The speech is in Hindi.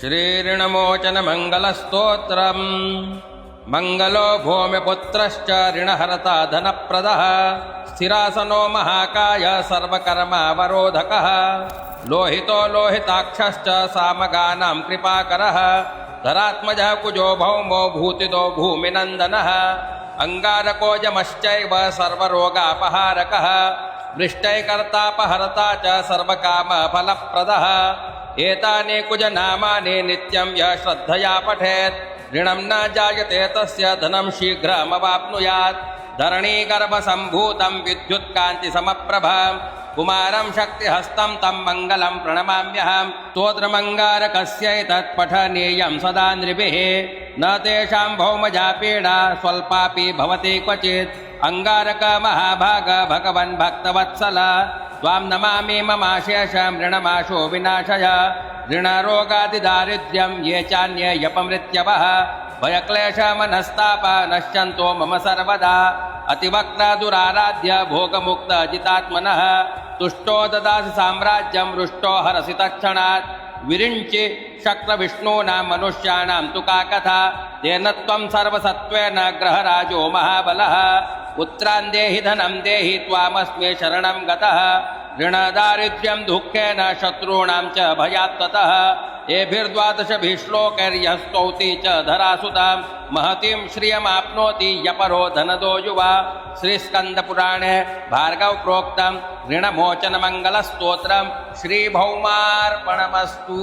श्रीऋणमोचन मंगलस्तोत्रम् मंगलो भूमिपुत्रश्च ऋणहर्ता धनप्रदः स्थिरासनो महाकाय सर्वकर्मावरोधकः लोहितो लोहिताक्षश्च सामगानां कृपाकरः धरात्मजः कुजो भौमो भूतिदो भूमिनन्दनः अंगारको यमश्चैव सर्वरोगापहारकः वृष्टैकर्तापहर्ता च सर्वकामफलप्रदः एतानि कुजनामानि नित्यं यः श्रद्धया पठेत् ऋणं न जायते तस्य धनं शीघ्रमवाप्नुयात् धरणीगर्भसम्भूतं विद्युत्कान्तिसमप्रभं कुमारं शक्तिहस्तं तं मङ्गलं प्रणमाम्यहं स्तोत्रमङ्गारकस्यैतत् पठनीयं सदा नृभिः न तेषां भौमजा पीडा स्वल्पापि भवति क्वचित् अंगारक महाभाग भगवन् भक्तवत्सल त्वां नमामि ममाशेषं ऋणमाशो विनाशय ऋणरोगादिदारिद्र्यं ये चान्ये यपमृत्यवः भयक्लेशमनस्ताप नश्यन्तो मम सर्वदा अतिवक्त्र दुराराध्य भोगमुक्तजितात्मनः तुष्टो ददासि साम्राज्यं रुष्टो हरसि तत्क्षणात् विरिञ्चि शक्रविष्णूनां मनुष्याणां तु का कथा तेन त्वं सर्वसत्त्वेन ग्रहराजो महाबलः पुत्रान् देहि धनं देहि त्वामस्मि शरणं गतः ऋणदारिद्र्यं दुःखेन शत्रूणां च भयात्ततः एभिर्द्वादशभिः श्लोकैर्यः स्तौति च धरासुतां महतीं श्रियमाप्नोति यपरो धनदो युवा श्रीस्कन्दपुराणे भार्गवप्रोक्तं ऋणमोचनमङ्गलस्तोत्रं श्रीभौमार्पणमस्तु।